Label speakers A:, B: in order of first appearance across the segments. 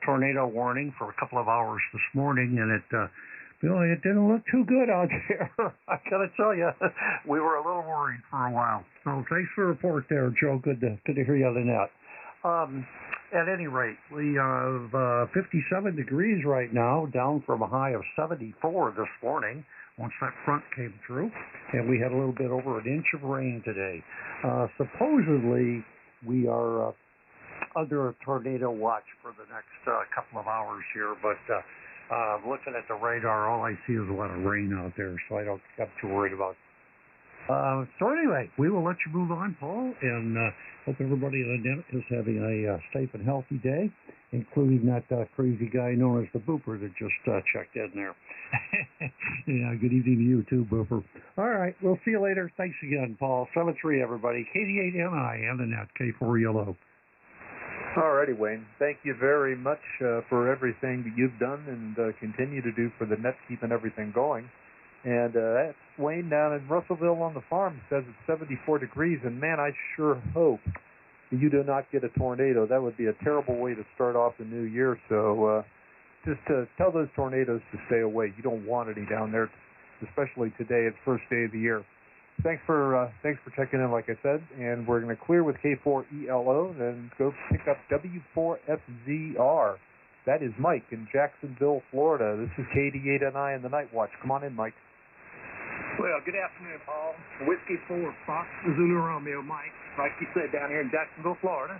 A: tornado warning for a couple of hours this morning, and it didn't look too good out there. I gotta tell you, we were a little worried for a while. So thanks for the report there, Joe. Good to hear you on the net. At any rate, we have 57 degrees right now, down from a high of 74 this morning once that front came through, and we had a little bit over an inch of rain today. Supposedly, we are under a tornado watch for the next couple of hours here, but looking at the radar, all I see is a lot of rain out there, so I don't get too worried about it. So anyway, we will let you move on, Paul, and hope everybody on the net is having a safe and healthy day, including that crazy guy known as the Booper that just checked in there. Yeah, good evening to you too, Booper. All right, we'll see you later. Thanks again, Paul. 7-3, everybody. KB2UKA and the net, K4ELO.
B: All righty, Wayne. Thank you very much for everything that you've done and continue to do for the net, keeping everything going. And that's Wayne down in Russellville on the farm. Says it's 74 degrees, and man, I sure hope you do not get a tornado. That would be a terrible way to start off the new year. So just tell those tornadoes to stay away. You don't want any down there, especially today, it's first day of the year. Thanks for checking in, like I said, and we're going to clear with K4ELO, then go pick up W4FZR. That is Mike in Jacksonville, Florida. This is KD8NI and the Night Watch. Come on in, Mike.
C: Well, good afternoon, Paul. Whiskey 4 Fox Zulu Romeo, Mike. Like you said, down here in Jacksonville, Florida.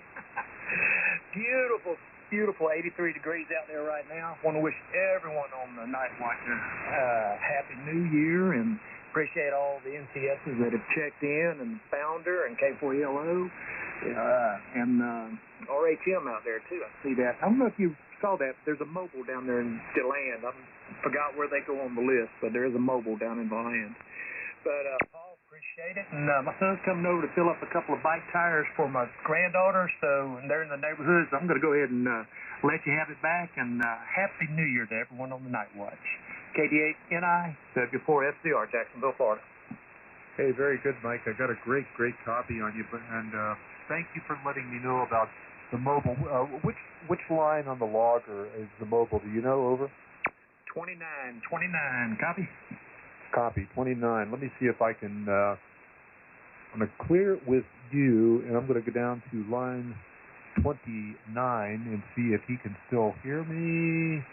C: Beautiful, beautiful 83 degrees out there right now. Want to wish everyone on the Night Watch a happy new year, and appreciate all the NCSs that have checked in, and Founder and K4ELO, and RHM out there, too. I see that. I don't know if you saw that. There's a mobile down there in DeLand. I forgot where they go on the list, but there is a mobile down in DeLand. But, Paul, appreciate it. And my son's coming over to fill up a couple of bike tires for my granddaughter, so and they're in the neighborhood, so I'm going to go ahead and let you have it back. And Happy New Year to everyone on the Night Watch. KD8NI, W4FZR, Jacksonville, Florida.
B: Hey, very good, Mike. I got a great copy on you, and thank you for letting me know about the mobile. Which line on the log is the mobile? Do you know? Over.
C: 29. Copy.
B: Copy. 29. Let me see if I can. I'm going to clear it with you, and I'm going to go down to line 29 and see if he can still hear me.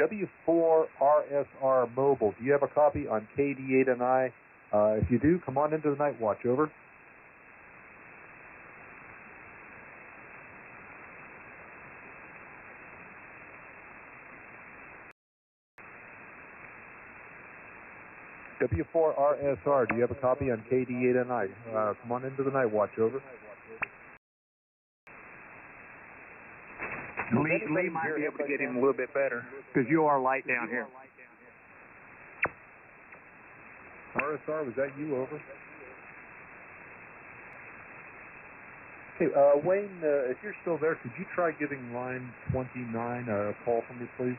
B: W4RSR mobile. Do you have a copy on KD8NI? If you do, come on into the Night Watch. Over. W4RSR, do you have a copy on KD8NI? Come on into the Night Watch. Over.
C: Lee might be able to get him a little bit better, because you are light down here.
B: RSR, was that you? Over. Hey, Wayne, if you're still there, could you try giving line 29 a call for me, please?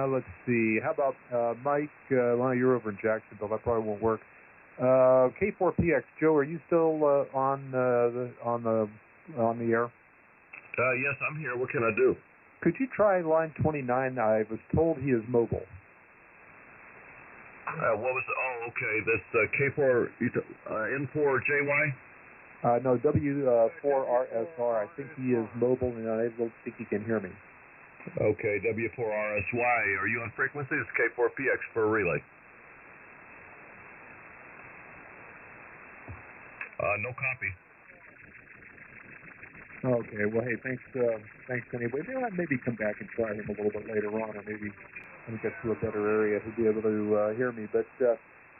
B: Let's see. How about Mike? Well, you're over in Jacksonville. That probably won't work. K4PX, Joe, are you still on the air?
D: Yes, I'm here. What can I do?
B: Could you try line 29? I was told he is mobile.
D: What was? Okay. That's K4 N4JY.
B: No, W4RSR. I think he is mobile, and I don't think he can hear me.
D: Okay, W4RSY. Are you on frequency? It's K4PX for a relay. No copy.
B: Okay, well, hey, thanks anyway. Maybe come back and try him a little bit later on, or maybe when he gets to a better area, he'll be able to hear me. But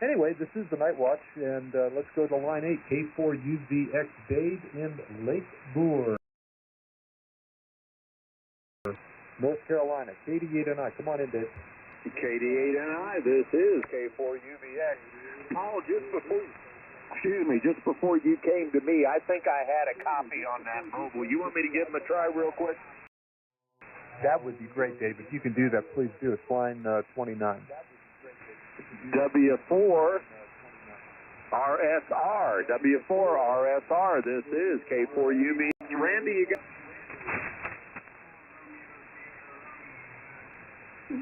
B: anyway, this is the Night Watch, and let's go to line 8, K4UVX, Dave in Lake Moore, North Carolina. KD8NI, come on in, Dave.
E: KD8NI, this is K4UVX. Paul, just before you came to me, I think I had a copy on that mobile. You want me to give him a try real quick?
B: That would be great, Dave. If you can do that, please do. It's line 29.
E: W4 RSR. W4 RSR. This is K4UV. Randy, you got...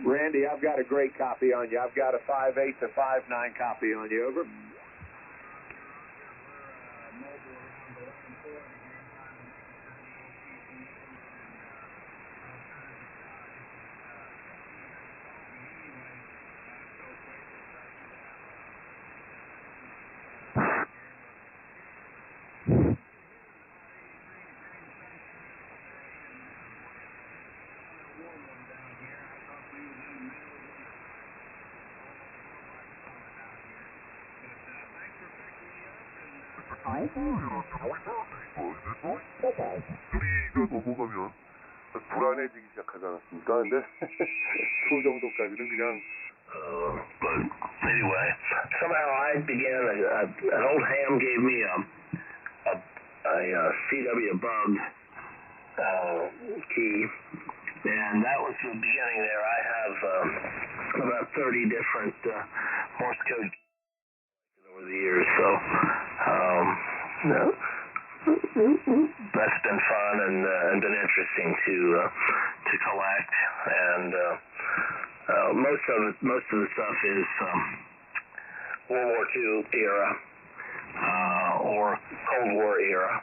E: Randy, I've got a great copy on you. I've got a 5.8 to 5.9 copy on you. Over.
D: 이거 넘어가면 불안해지기 시작하지 않았습니까? 근데 그 정도까지는 그냥 but anyway, somehow I began an old ham gave me a CW bug key, and that was the beginning there. I have about 30 different Morse code keys over the years, so that's been fun and been interesting to collect, and most of the stuff is World War II era or Cold War era,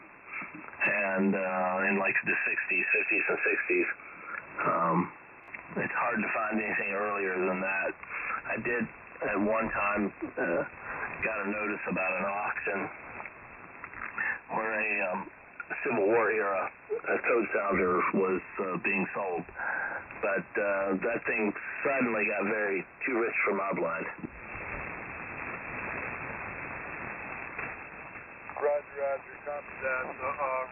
D: and in like the 50s and 60s. It's hard to find anything earlier than that. I did at one time got a notice about an auction where a Civil War era code sounder was being sold, but that thing suddenly got too rich for my blood.
F: Roger, copy that.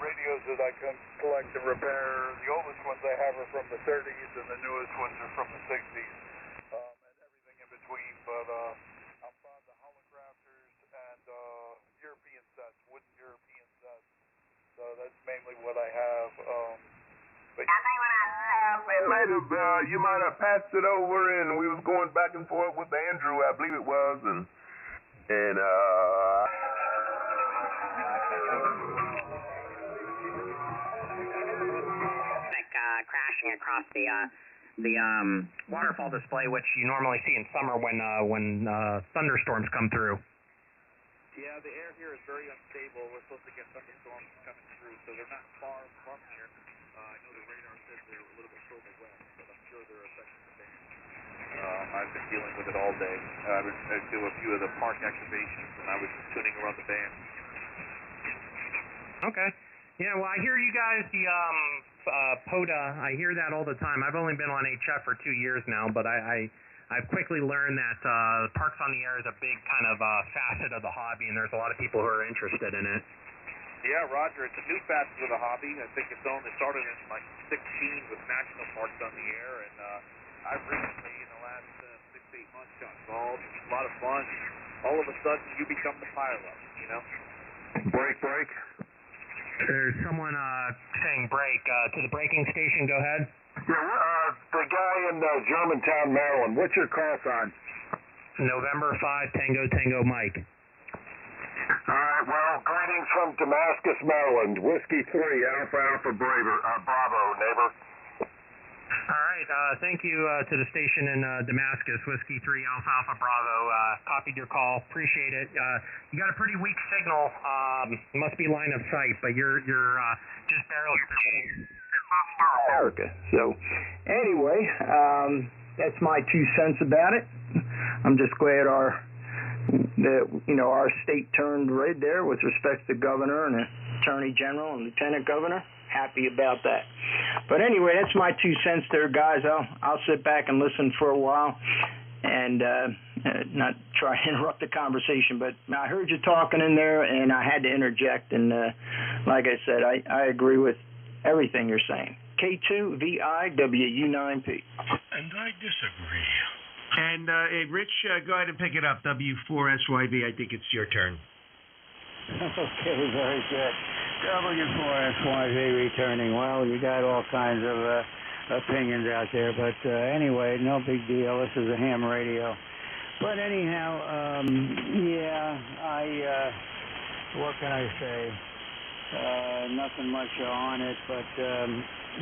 F: Radios that I can collect and repair, the oldest ones I have are from the 30s, and the newest ones are from the 60s, and everything in between, but I'm fond of holographers and European sets, wooden European sets, so that's mainly what I have. But
D: you might have passed it over, and we was going back and forth with Andrew, I believe it was, and
G: crashing across the waterfall display, which you normally see in summer when thunderstorms come through.
B: Yeah, the air here is very unstable. We're supposed to get thunderstorms coming through, so they're not far from here. I know the radar says they're a little bit further west, but I'm sure they're affecting the band. I've been dealing with it all day. I do a few of the park activations, and I was tuning around the band.
G: Okay. Yeah, well, I hear you guys, the PODA, I hear that all the time. I've only been on HF for 2 years now, but I've quickly learned that Parks on the Air is a big kind of facet of the hobby, and there's a lot of people who are interested in it.
B: Yeah, Roger, it's a new facet of the hobby. I think it's only started in like 16 with National Parks on the Air, and I've recently, in the last 6 to 8 months, got involved. It's a lot of fun. All of a sudden, you become the pilot, you know?
D: break.
G: There's someone saying break. To the breaking station, go ahead.
D: Yeah, the guy in Germantown, Maryland. What's your call sign?
G: November 5, Tango Mike.
D: All right, well, greetings from Damascus, Maryland. Whiskey 3, Alpha Bravo, neighbor.
G: All right, thank you to the station in Damascus, Whiskey 3, Alpha Bravo. Copied your call, appreciate it. You got a pretty weak signal. Must be line of sight, but you're just barely
C: America. So, anyway, that's my 2 cents about it. I'm just glad our state turned red there with respect to the governor and the attorney general and lieutenant governor. Happy about that. But anyway, that's my 2 cents there, guys. I'll sit back and listen for a while and not try to interrupt the conversation. But I heard you talking in there, and I had to interject. And like I said, I agree with everything you're saying. K2VI WU9P.
H: And I disagree. And Rich, go ahead and pick it up. W4SYV, I think it's your turn.
I: Okay, very good. W4SYV returning. Well, you got all kinds of opinions out there, but anyway, no big deal. This is a ham radio. But anyhow, yeah, what can I say? Nothing much on it, but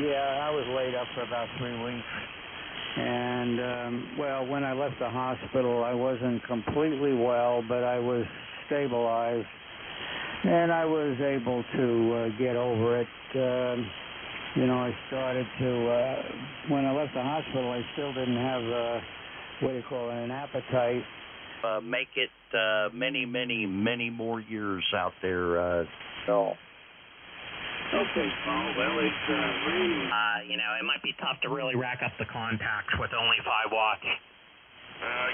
I: yeah, I was laid up for about 3 weeks. And, well, when I left the hospital, I wasn't completely well, but I was stabilized, and I was able to get over it. You know, I started to, when I left the hospital, I still didn't have, what do you call it, an appetite.
J: Make it many, many, many more years out there.
E: No.
J: Okay, Paul. Well, it's really...
G: You know, it might be tough to really rack up the contacts with only 5 watts.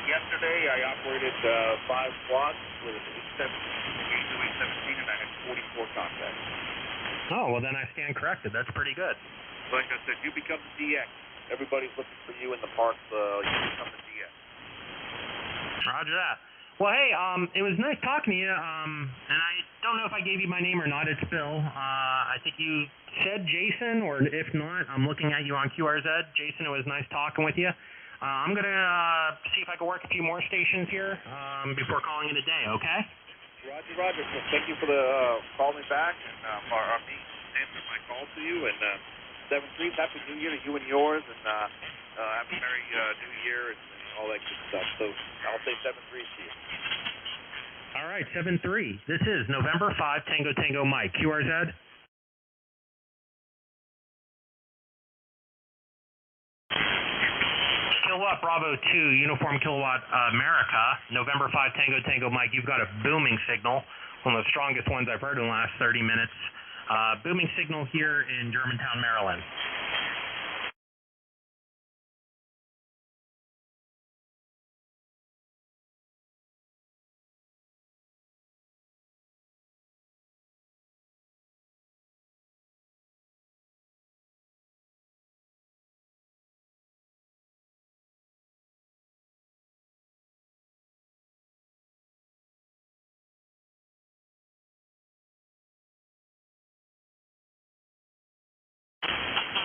F: Yesterday I operated 5 watts with an 817, and I had 44 contacts.
G: Oh, well then I stand corrected. That's pretty good.
F: Like I said, you become the DX. Everybody's looking for you in the parks. You become the DX.
G: Roger that. Well, hey, it was nice talking to you, and I don't know if I gave you my name or not. It's Bill. I think you said Jason, or if not, I'm looking at you on QRZ. Jason, it was nice talking with you. I'm going to see if I can work a few more stations here before calling it a day, okay?
F: Roger. So thank you for the calling me back, and for me answering my call to you, and 7-3, Happy New Year to you and yours, and Happy Merry New Year, and all that good stuff. So I'll say 7-3 to you.
G: All right, 7-3. This is November 5, Tango Tango Mike. QRZ? Kilowatt Bravo 2, Uniform Kilowatt America, November 5, Tango Tango Mike. You've got a booming signal, one of the strongest ones I've heard in the last 30 minutes. Booming signal here in Germantown, Maryland.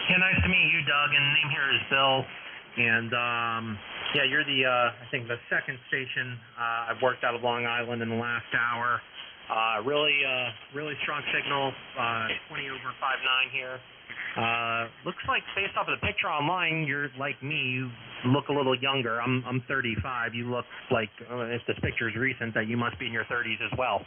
G: Yeah, nice to meet you, Doug, and name here is Bill, and yeah, you're the, I think the second station I've worked out of Long Island in the last hour. Really strong signal, 20 over 5.9 here. Looks like based off of the picture online, you're like me, you look a little younger. I'm 35. You look like, if this picture is recent, that you must be in your 30s as well.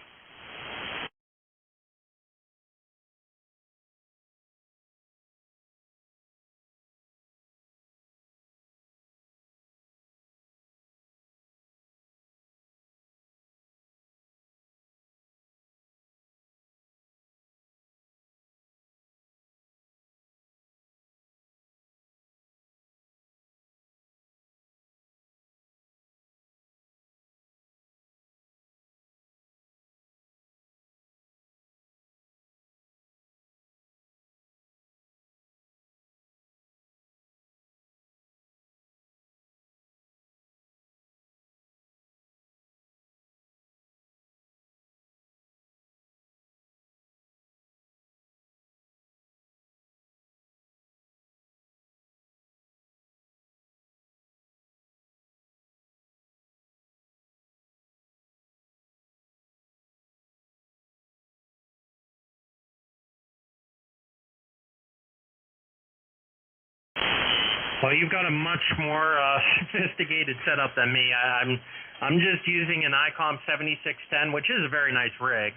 G: Well, you've got a much more sophisticated setup than me. I'm just using an ICOM 7610, which is a very nice rig,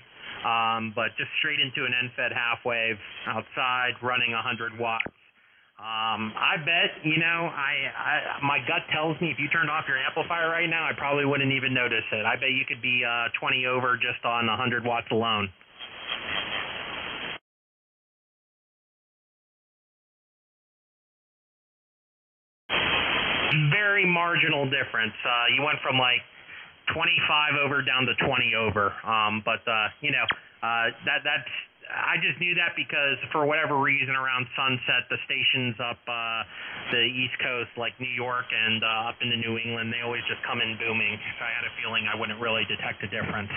G: but just straight into an end-fed half wave outside, running 100 watts. I bet, you know, my gut tells me if you turned off your amplifier right now, I probably wouldn't even notice it. I bet you could be 20 over just on 100 watts alone. Very marginal difference. You went from like 25 over down to 20 over. But you know, that's I just knew that because for whatever reason around sunset, the stations up the East Coast, like New York and up into New England, they always just come in booming. So I had a feeling I wouldn't really detect a difference.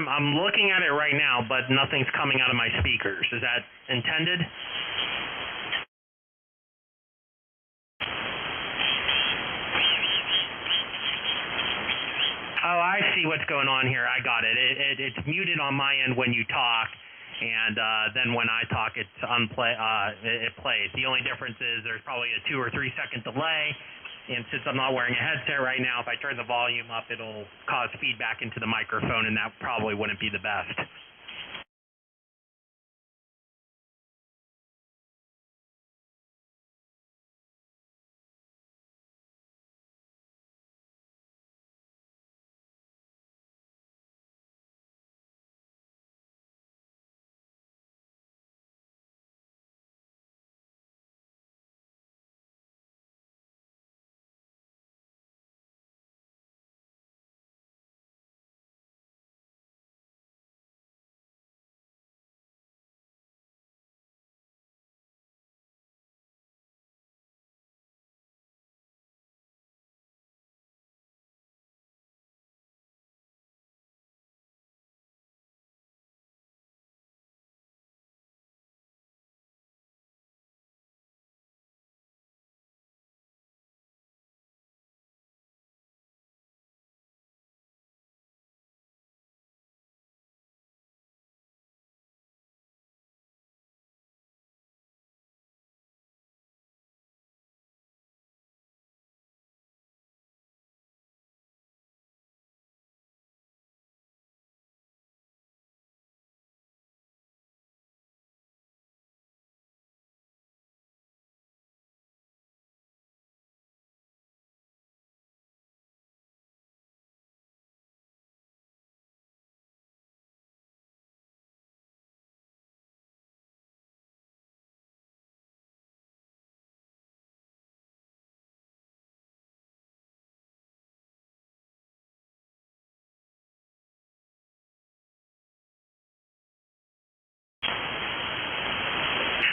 G: I'm looking at it right now, but nothing's coming out of my speakers. Is that intended? Oh, I see what's going on here. I got it. It's muted on my end when you talk, and then when I talk, it plays. The only difference is there's probably a 2 or 3 second delay, and since I'm not wearing a headset right now, if I turn the volume up, it'll cause feedback into the microphone, and that probably wouldn't be the best.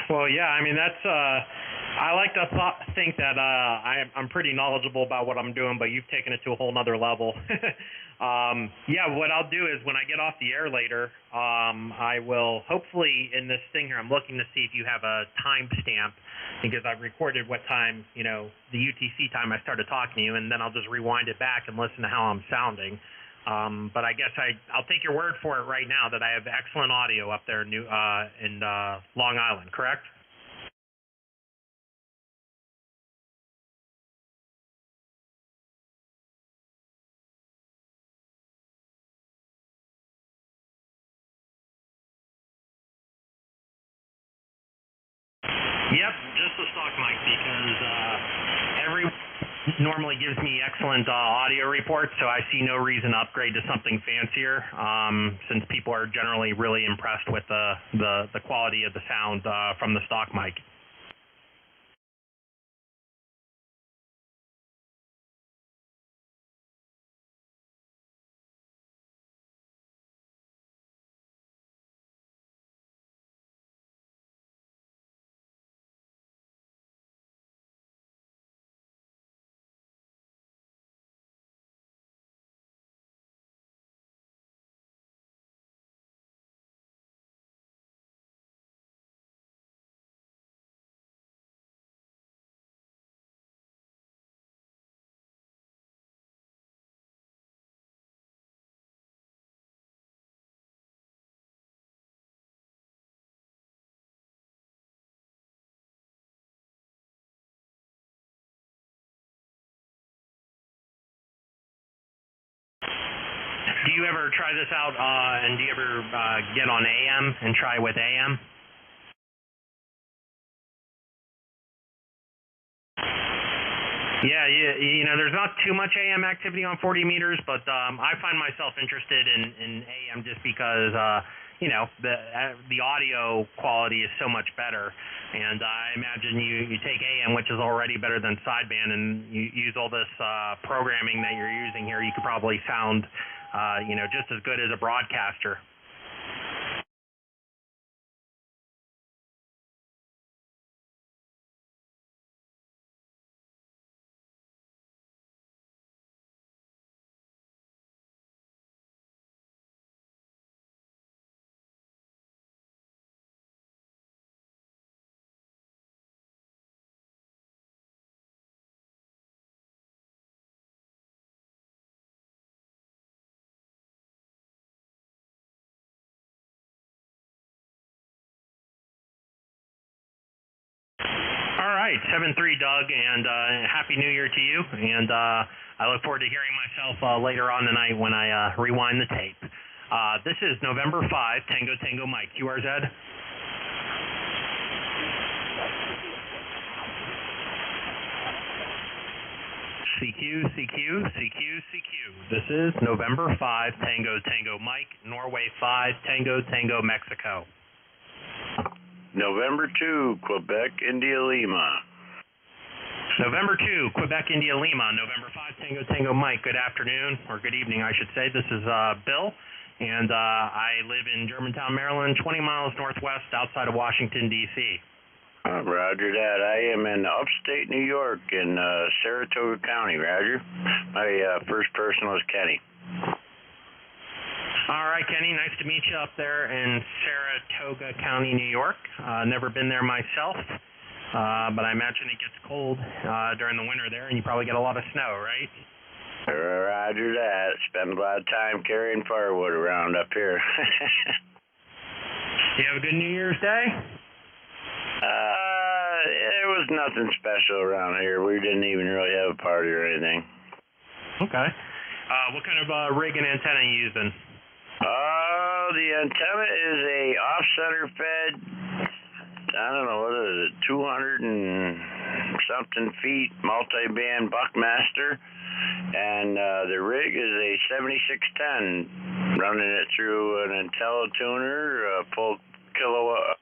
G: Well, yeah, I mean, that's, I like to think that I'm pretty knowledgeable about what I'm doing, but you've taken it to a whole nother level. Yeah, what I'll do is when I get off the air later, I will hopefully in this thing here, I'm looking to see if you have a timestamp because I've recorded what time, you know, the UTC time I started talking to you, and then I'll just rewind it back and listen to how I'm sounding. But I guess I'll take your word for it right now that I have excellent audio up there in Long Island, correct? Yep, just the stock mic because everyone normally gives me excellent audio reports, so I see no reason to upgrade to something fancier since people are generally really impressed with the quality of the sound from the stock mic. Do you ever try this out, and do you ever get on AM and try with AM? Yeah, you know, there's not too much AM activity on 40 meters, but I find myself interested in AM just because, you know, the audio quality is so much better. And I imagine you take AM, which is already better than sideband, and you use all this programming that you're using here, you could probably sound, you know, just as good as a broadcaster. right, 7-3, Doug, and Happy New Year to you. And I look forward to hearing myself later on tonight when I rewind the tape. This is November 5, Tango Tango Mike, QRZ. CQ, CQ, CQ, CQ. This is November 5, Tango Tango Mike, Norway 5, Tango Tango Mexico.
K: November 2, Quebec, India, Lima.
G: November 2, Quebec, India, Lima. November 5, Tango Tango Mike. Good afternoon, or good evening, I should say. This is Bill, and I live in Germantown, Maryland, 20 miles northwest outside of Washington, D.C.
K: Roger that. I am in upstate New York in Saratoga County, Roger. My first person was Kenny.
G: All right, Kenny, nice to meet you up there in Saratoga County, New York. Never been there myself, but I imagine it gets cold during the winter there, and you probably get a lot of snow, right?
K: Roger that. Spend a lot of time carrying firewood around up here.
G: You have a good New Year's Day?
K: It was nothing special around here. We didn't even really have a party or anything.
G: Okay. What kind of rig and antenna are you using?
K: The antenna is a off-center fed, I don't know, what is it, 200 and something feet multi-band Buckmaster, and the rig is a 7610, running it through an IntelliTuner, full kilowatt.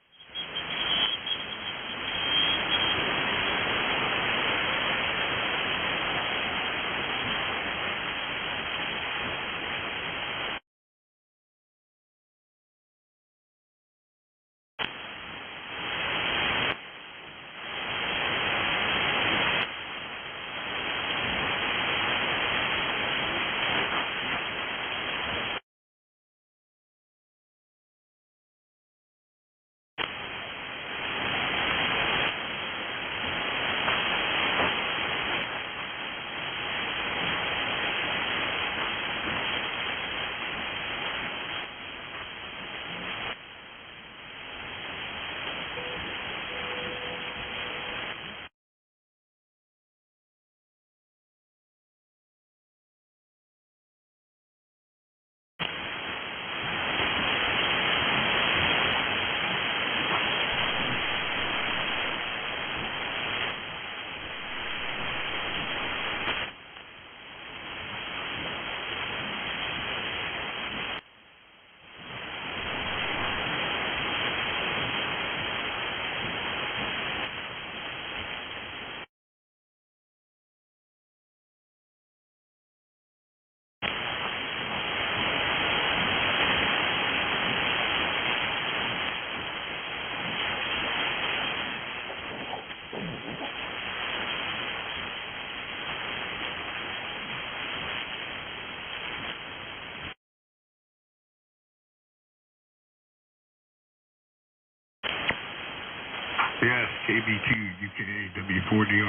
L: Yes, KB2UKA W4DO.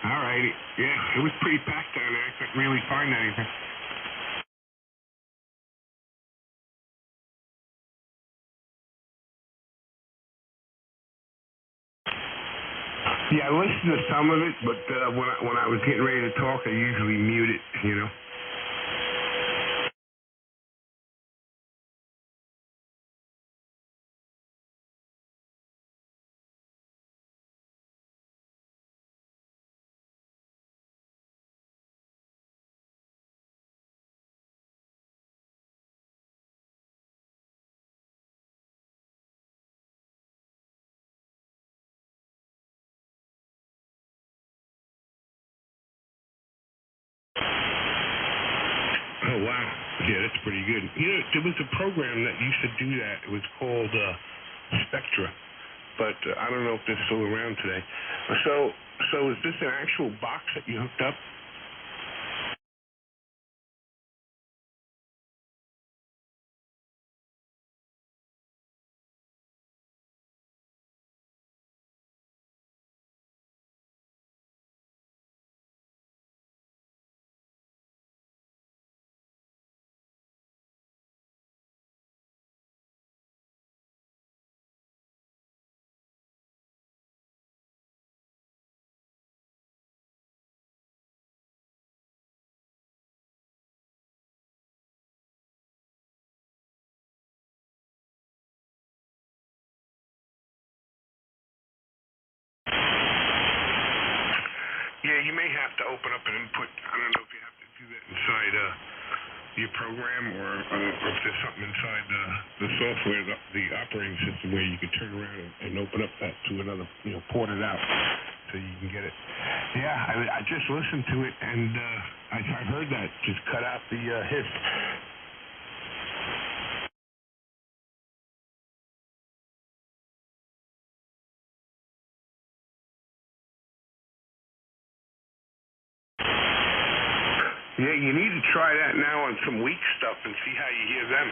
L: All righty. Yeah, it was pretty packed down there. I couldn't really find anything. Yeah, I listened to some of it, but when I was getting ready to talk, I usually mute it, you know. Oh, wow. Yeah, that's pretty good. You know, there was a program that used to do that. It was called Spectra, but I don't know if they're still around today. So is this an actual box that you hooked up? Yeah, you may have to open up an input. I don't know if you have to do that inside your program or if there's something inside the software, the operating system where you can turn around and open up that to another, port it out so you can get it. Yeah, I just listened to it and I heard that. Just cut out the hiss. Yeah, you need to try that now on some weak stuff and see how you hear them.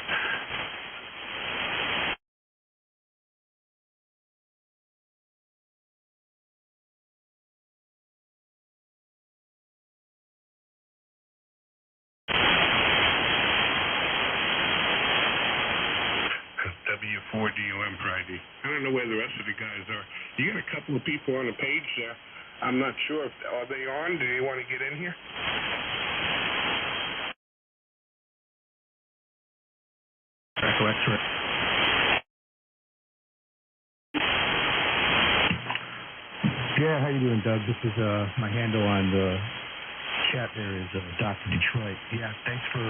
L: W4DOM Friday. I don't know where the rest of the guys are. You got a couple of people on the page there. I'm not sure. Are they on? Do they want to get in here?
M: Echo X-ray. Yeah, how you doing, Doug? This is my handle on the chat there is Dr. Detroit. Yeah, thanks for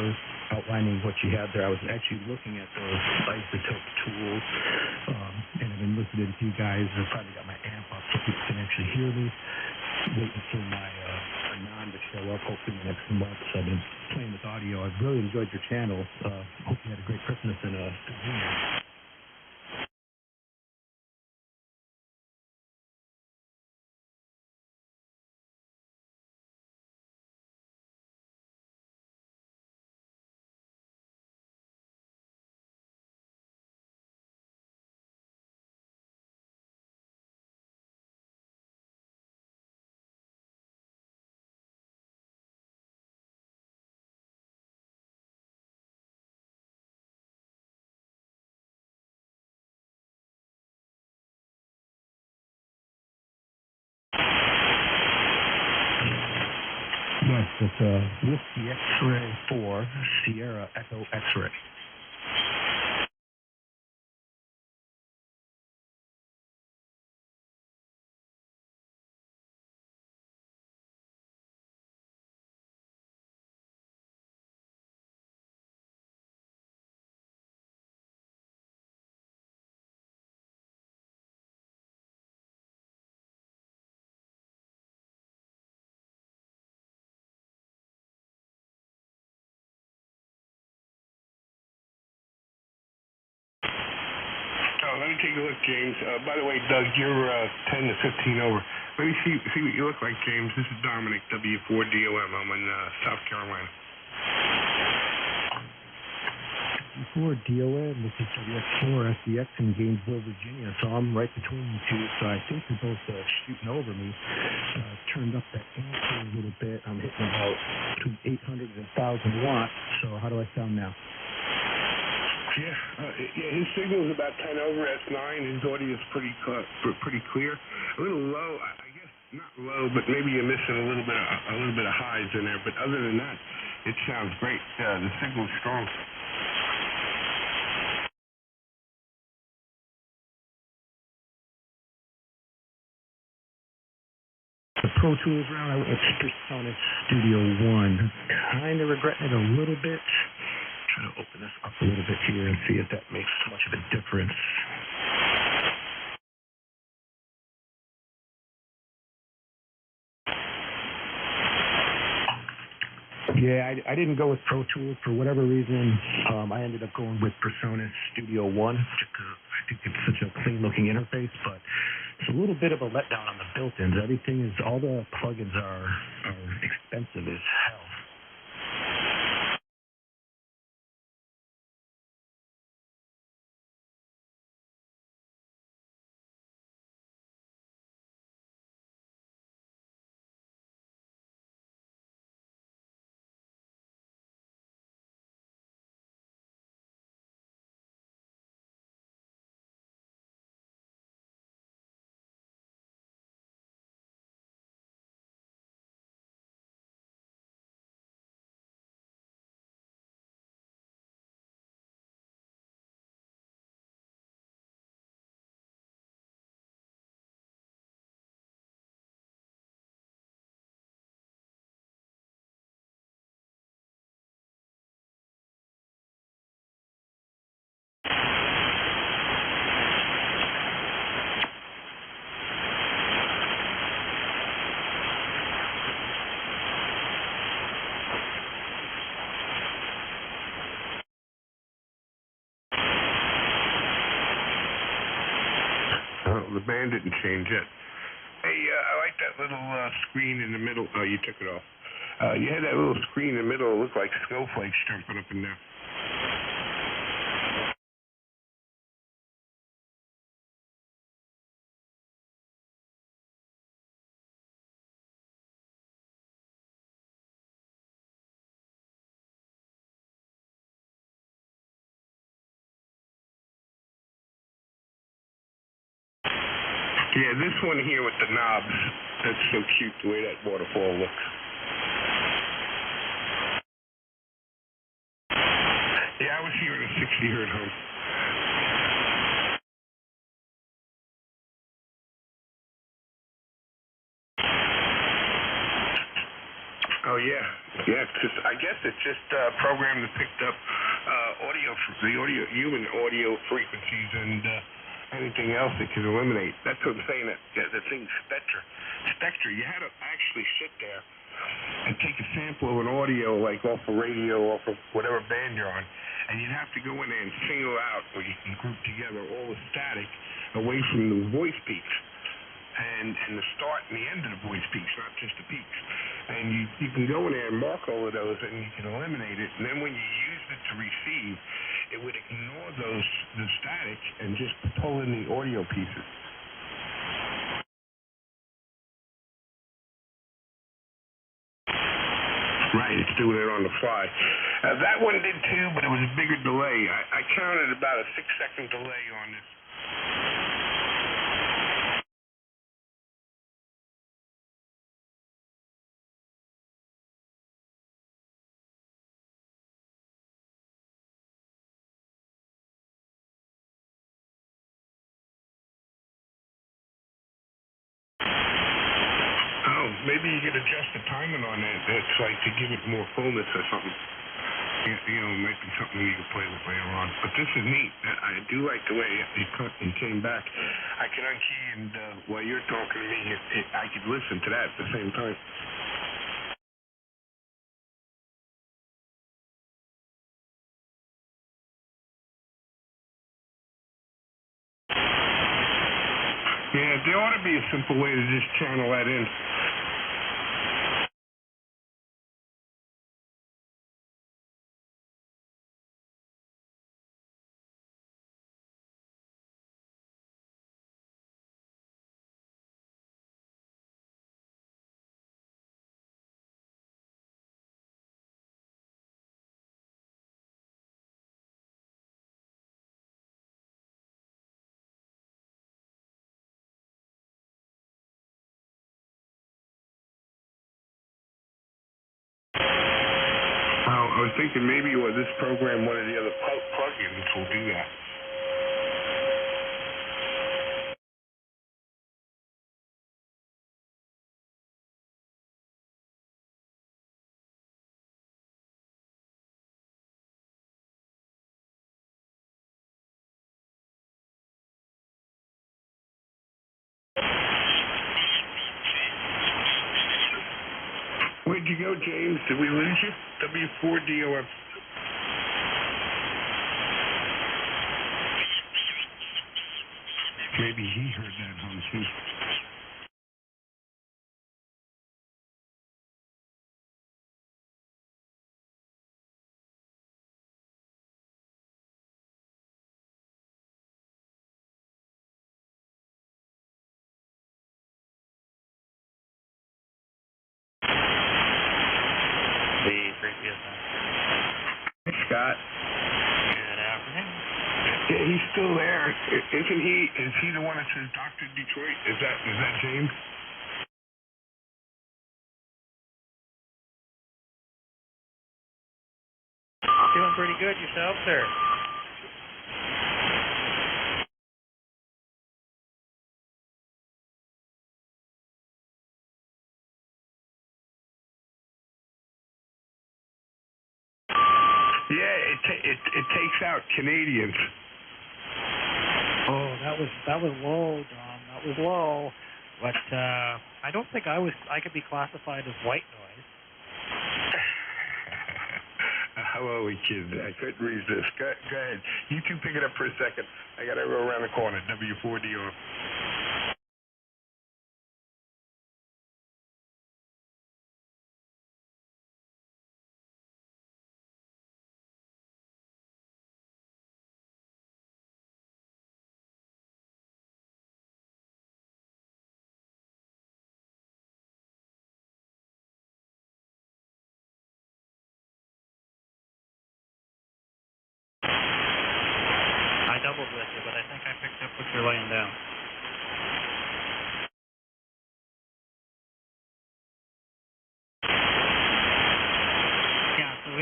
M: outlining what you had there. I was actually looking at those iZotope tools, and I've been listening to you guys. I've probably got my amp up so people can actually hear me. Waiting for my Anon to show up, hopefully in the next month. So I've been playing with audio. I've really enjoyed your channel. Hope you had a great Christmas and a good New Year. Yes, it's Whiskey X-ray 4, Sierra Echo X-ray.
L: Let me take a look, James. By the way, Doug, you're 10 to 15 over. Let me see what you look like, James. This is Dominic, W4DOM. I'm in South Carolina.
M: W4DOM, this is WX4 SDX in Gainesville, Virginia. So I'm right between you two. So I think they're both shooting over me. Turned up that amp a little bit. I'm hitting about between 800 and 1,000 watts. So how do I sound now?
L: Yeah, his signal is about 10 over S9. His audio is pretty clear. A little low, I guess not low, but maybe you're missing a little bit of highs in there. But other than that, it sounds great. The signal's strong.
M: The Pro Tools round, I went with PreSonus Studio 1. Kind of regretting it a little bit. Trying to open this up a little bit here and see if that makes much of a difference. Yeah, I didn't go with Pro Tools for whatever reason. I ended up going with PreSonus Studio 1 just because I think it's such a clean-looking interface, but it's a little bit of a letdown on the built-ins. All the plugins are expensive as hell.
L: band didn't change yet. Hey, I like that little screen in the middle. Oh, you took it off. You had that little screen in the middle. It looked like snowflakes jumping up and down. Yeah, this one here with the knobs, that's so cute the way that waterfall looks. Yeah, I was hearing a 60 hertz hum. Oh yeah, I guess it's just a program that picked up human audio frequencies and anything else it can eliminate. That's what I'm saying. The thing Spectra. You had to actually sit there and take a sample of an audio, like off a radio, off of whatever band you're on, and you'd have to go in there and single out, or you can group together all the static away from the voice peaks. And the start and the end of the voice peaks, not just the peaks. And you can go in there and mark all of those, and you can eliminate it. And then when you use it to receive, it would ignore the static and just pull in the audio pieces. Right, it's doing it on the fly. That one did too, but it was a bigger delay. I counted about a 6-second delay on this. Maybe you could adjust the timing on that. That's like to give it more fullness or something. You know, it might be something you can play with later on. But this is neat. I do like the way it cut and came back. I can unkey, and while you're talking to me, I could listen to that at the same time. Yeah, there ought to be a simple way to just channel that in. I was thinking maybe with this program, one of the other plugins will do that. Where'd you go, James? Did we lose you? W4DOF. Maybe he heard that hum too. Scott.
N: Good afternoon.
L: Yeah, he's still there. Isn't he? Is he the one that says Dr. Detroit? Is that James?
N: Doing pretty good yourself, sir.
L: Yeah, it takes out Canadians.
N: Oh, that was low, Don. That was low. But I don't think I could be classified as white noise.
L: How are we, kids? I couldn't resist. Go ahead. You two pick it up for a second. I got to go around the corner. W4DO.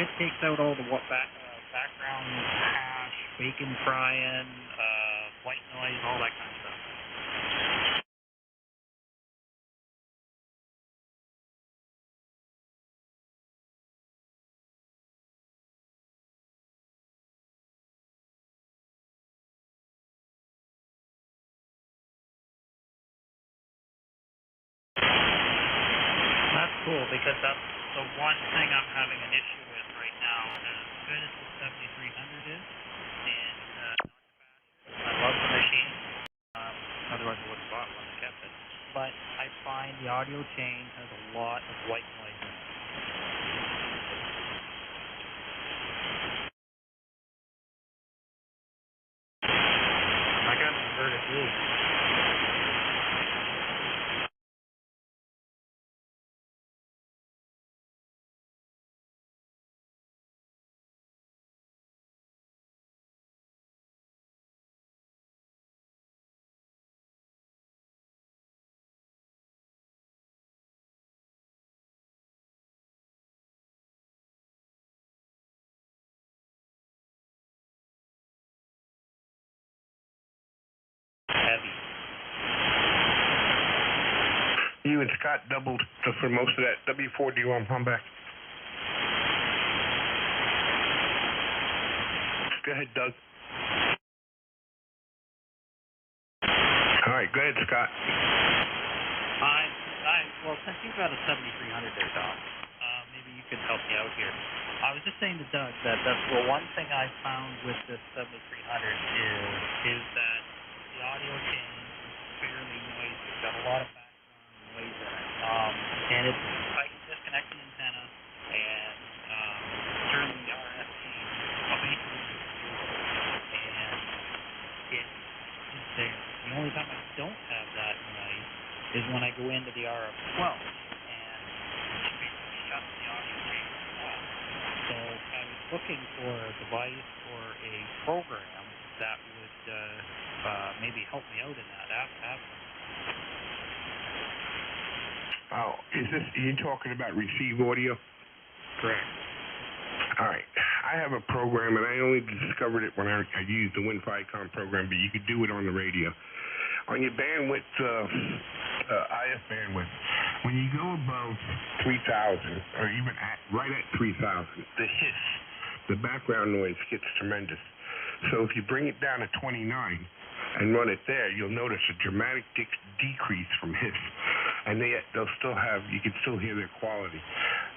N: it takes out all the background hash, bacon frying, white noise, all that kind of stuff. That's cool, because that's the one thing I'm having an issue with right now. As good as the 7300 is, and I love the machine. Otherwise I would have bought one and kept it. But I find the audio chain has a lot of white noise in it. I got an inverted loop. Heavy.
L: You and Scott doubled for most of that. W4, do you want to come back? Go ahead, Doug. All right, go ahead, Scott.
N: Well, since you've got a 7300 there, Doc, maybe you could help me out here. I was just saying to Doug that that's the one thing I found with this 7300 is that the audio chain is fairly noisy. It's got a lot of background noise in it. And I can disconnect the antenna and turn the RF chain up and it's there. The only time I don't have that noise is when I go into the RF12 and basically shut the audio chain off. So I was looking for a device or a program that would maybe help me out in that aspect.
L: Oh, are you talking about receive audio?
N: Correct.
L: All right. I have a program, and I only discovered it when I used the WinFi-Com program, but you could do it on the radio. On your bandwidth, IF bandwidth, when you go above 3,000, or even right at 3,000, the hiss, the background noise gets tremendous. So if you bring it down to 29 and run it there, you'll notice a dramatic decrease from hiss. And they'll still you can still hear their quality.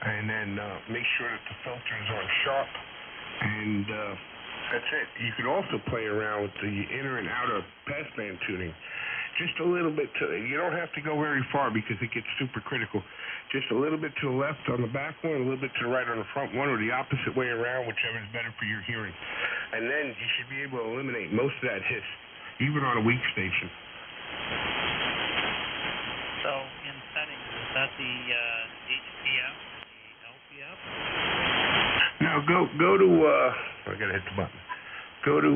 L: And then make sure that the filters are sharp. And that's it. You can also play around with the inner and outer passband tuning. Just a little bit you don't have to go very far because it gets super critical. Just a little bit to the left on the back one, a little bit to the right on the front one, or the opposite way around, whichever is better for your hearing. And then you should be able to eliminate most of that hiss, even on a weak station.
N: So in settings, is that the HPF, the LPF?
L: No, go to I gotta hit the button. Go to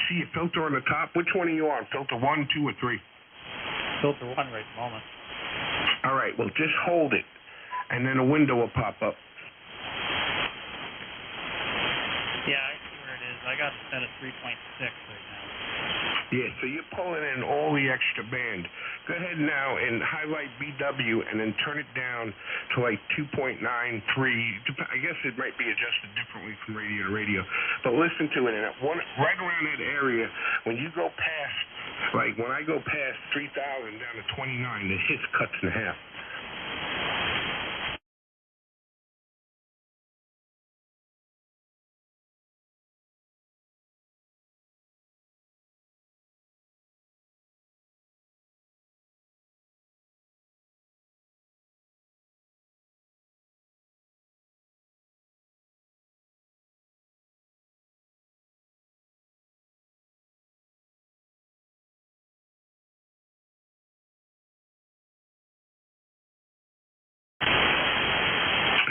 L: see a filter on the top. Which one are you on? Filter 1, 2, or 3?
N: Filter 1 right at the moment.
L: All right, well, just hold it, and then a window will pop up.
N: Yeah, I see where it is. I got it set at 3.6 right now.
L: Yeah, so you're pulling in all the extra band. Go ahead now and highlight BW and then turn it down to like 2.93. I guess it might be adjusted differently from radio to radio. But listen to it, and right around that area, when you go past, like when I go past 3,000 down to 29, the hiss cuts in half.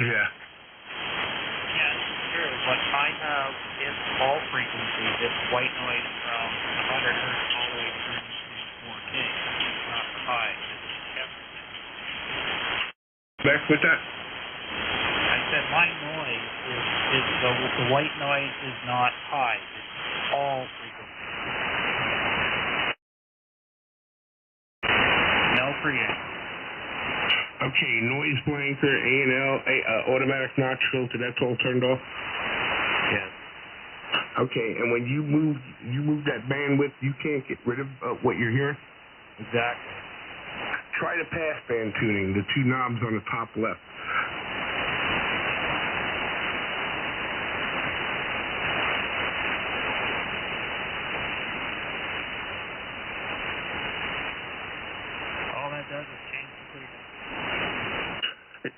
L: Yeah.
N: Yeah, it's true. But I have it's all frequencies. It's white noise from 100 hertz all the way through to 4K. It's not high. It's everything.
L: Back with that?
N: my noise is the white noise is not high. It's all frequency. No preamp.
L: Okay, noise blanker, A&L, automatic notch filter, that's all turned off?
N: Yes.
L: Okay, and when you move that bandwidth, you can't get rid of what you're hearing?
N: Exactly.
L: Try the passband tuning, the two knobs on the top left.
N: All that does is change the frequency.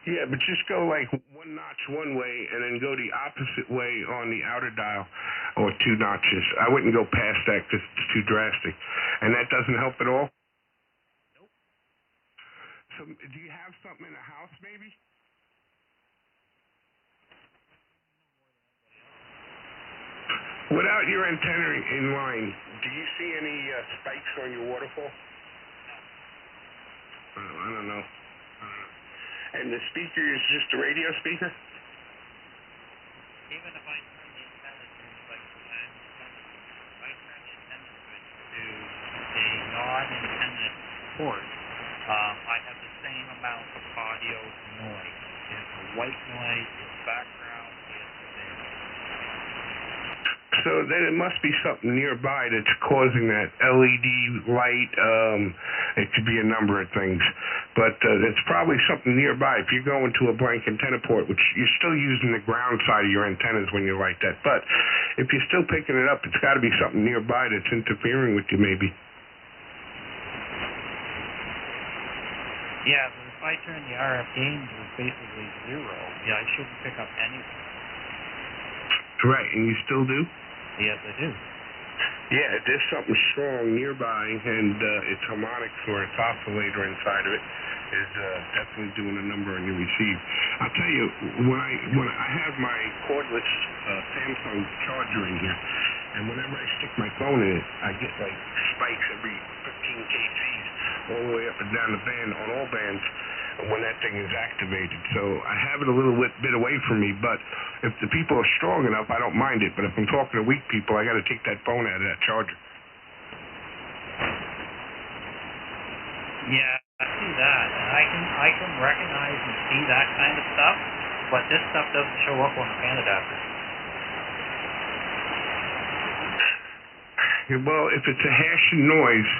L: Yeah, but just go like one notch one way and then go the opposite way on the outer dial, or two notches. I wouldn't go past that because it's too drastic. And that doesn't help at all?
N: Nope.
L: So do you have something in the house maybe? Without your antenna in line, do you see any spikes on your waterfall? No. I don't know. And the speaker is just a radio speaker?
N: Even if I turn the antenna to, like, if I turn the antenna switch to a non-antenna port, I have the same amount of audio noise. It's white noise, it's background, it's there.
L: So then it must be something nearby that's causing that LED light. It could be a number of things. But it's probably something nearby. If you're going to a blank antenna port, which you're still using the ground side of your antennas when you light that. But if you're still picking it up, it's got to be something nearby that's interfering with you maybe.
N: Yeah, but if I turn the RF gain to basically 0, yeah, I shouldn't pick up anything.
L: Right, and you still do?
N: Yes, I do.
L: Yeah, there's something strong nearby, and its harmonics or its oscillator inside of it is definitely doing a number on your receive. I'll tell you, when I have my cordless Samsung charger in here, and whenever I stick my phone in it, I get like spikes every 15 kgs all the way up and down the band on all bands when that thing is activated. So I have it a little bit away from me, but if the people are strong enough, I don't mind it. But if I'm talking to weak people, I got to take that phone out of that charger.
N: Yeah, I see that, and I can recognize and see that kind of stuff, but this stuff doesn't show up on the fan adapter.
L: Well, if it's a hash and noise,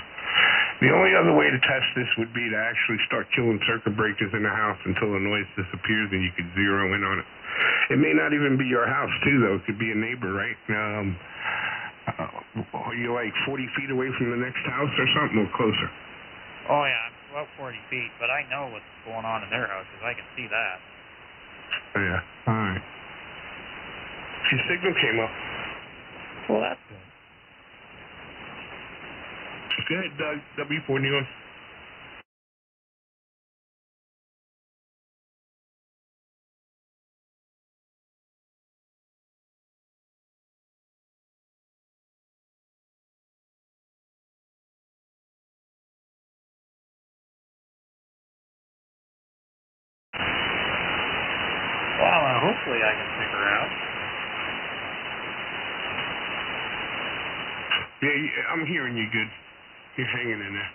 L: the only other way to test this would be to actually start killing circuit breakers in the house until the noise disappears and you could zero in on it. It may not even be your house, too, though. It could be a neighbor, right? Are you like 40 feet away from the next house or something, or closer?
N: Oh, yeah, I'm about 40 feet, but I know what's going on in their house because I can see that.
L: Yeah, all right. Your signal came up.
N: Well, that's good.
L: Go ahead, Doug. W4 News.
N: Well, hopefully I can figure out.
L: Yeah, I'm hearing you good. You're hanging in there.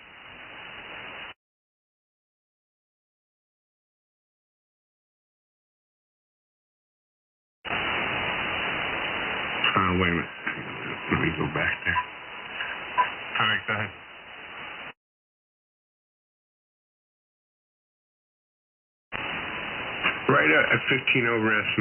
L: Wait a minute. Let me go back there. All right, go ahead. Right at 15 over S9.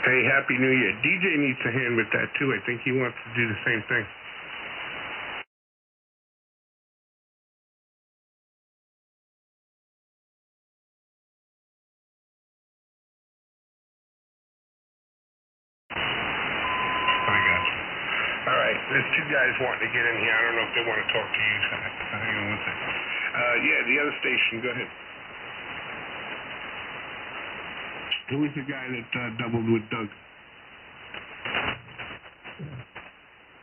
L: Hey, Happy New Year. DJ needs a hand with that, too. I think he wants to do the same thing. I got you. All right. right, there's two guys wanting to get in here. I don't know if they want to talk to you. Hang on one second. Yeah, the other station. Go ahead. Who was the guy that doubled with Doug?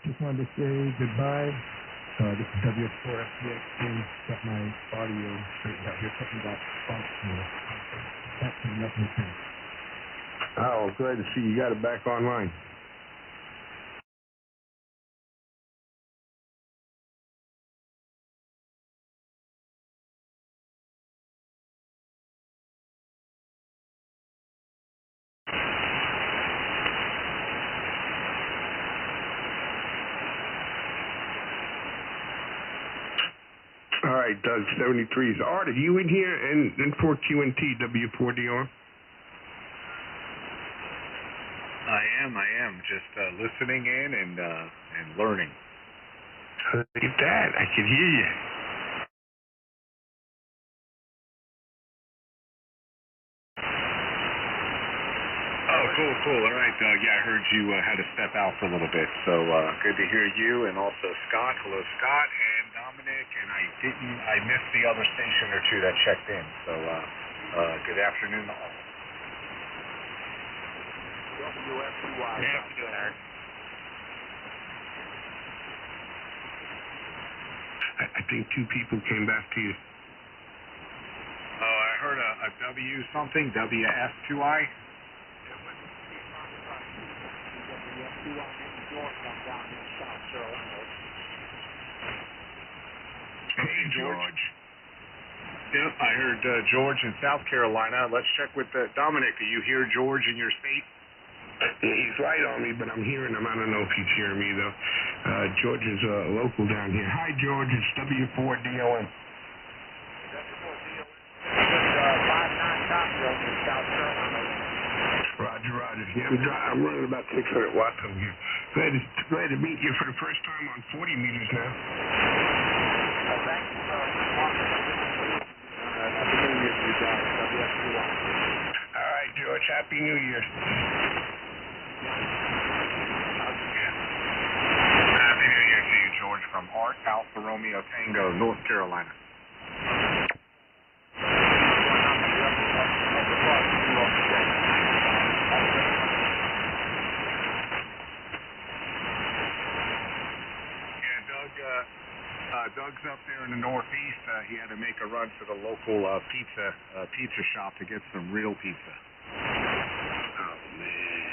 M: Just wanted to say goodbye. This is WF4FDX. Got my audio straightened out here. Something got functional. That's nothing to.
L: Oh, glad to see you got it back online. All right, Doug, 73's. Art, are you in here? And for QNT, W4DR?
O: I am. Just listening in and learning.
L: Look at that. I can hear you.
O: Oh, cool. All right, Doug. Yeah, I heard you had to step out for a little bit. So good to hear you, and also Scott. Hello, Scott, and Dominic. And I missed the other station or two that checked in. So good afternoon to all.
L: I think two people came back to you.
O: Oh, I heard a W something, WS2I. Hey, George. Yep, I heard George in South Carolina. Let's check with Dominic. Do you hear George in your state?
L: He's right on me, but I'm hearing him. I don't know if he's hearing me, though. George is local down here. Hi, George. It's W4DOM. Roger. Yeah, I'm running about 600 watts over here. Glad to meet you for the first time on 40 meters now. All right, George. Happy New Year.
O: Happy New Year to you, George, from Art Alpha Romeo Tango, North Carolina. Doug's up there in the Northeast. He had to make a run to the local pizza shop to get some real pizza.
L: Oh, man.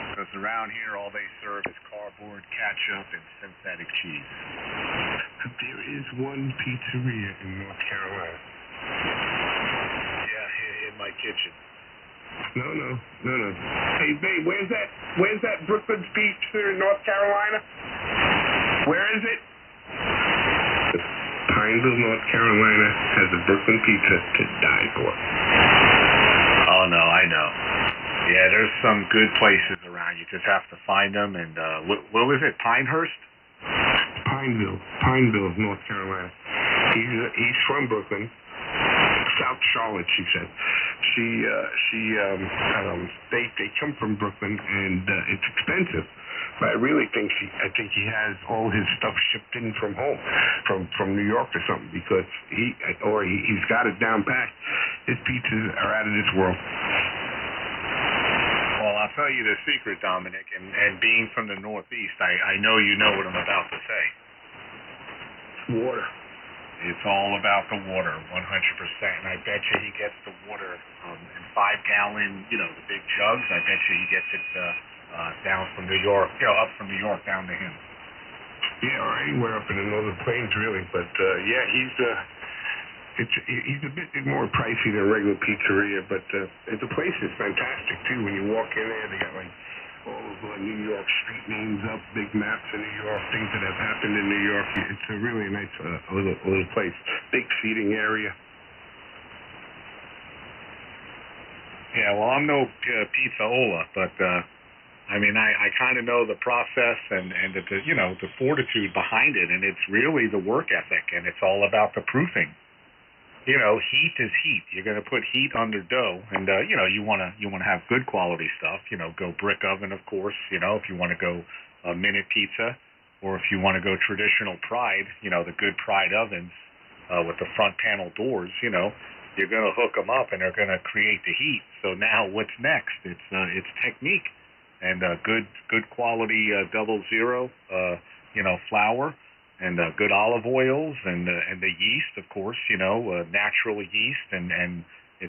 O: Because around here, all they serve is cardboard, ketchup, and synthetic cheese.
L: There is one pizzeria in North Carolina.
O: Yeah, in my kitchen.
L: No. Hey, babe, where's that Brooklyn's Pizza in North Carolina? Where is it? Pineville, North Carolina has a Brooklyn Pizza to die for.
O: Oh, no, I know. Yeah, there's some good places around. You just have to find them. And what was it, Pinehurst?
L: Pineville, North Carolina. He's from Brooklyn. South Charlotte, she said. They come from Brooklyn, and it's expensive. But I really think he has all his stuff shipped in from home, from New York or something, because he's got it down packed. His pizzas are out of this world.
O: Well, I'll tell you the secret, Dominic, and being from the Northeast, I know you know what I'm about to say.
L: Water.
O: It's all about the water, 100%. And I bet you he gets the water in 5-gallon, the big jugs. I bet you he gets it down from New York, up from New York down to him.
L: Yeah, or anywhere up in the Northern Plains, really. But yeah, he's a bit more pricey than a regular pizzeria. But the place is fantastic too. When you walk in there, they got like all of New York street names up, big maps of New York, things that have happened in New York. It's a really nice little place. Big seating area.
O: Yeah, well, I'm no pizzaola, but I kind of know the process and the fortitude behind it, and it's really the work ethic, and it's all about the proofing. you know, heat is heat. You're going to put heat under dough, and you know, you want to have good quality stuff. You know, go brick oven, of course. You know, if you want to go minute pizza, or if you want to go traditional Pride, you know, the good Pride ovens with the front panel doors. You know, you're going to hook them up, and they're going to create the heat. So now, what's next? It's technique, and good quality 00, you know, flour. And good olive oils and the yeast, of course, you know, natural yeast and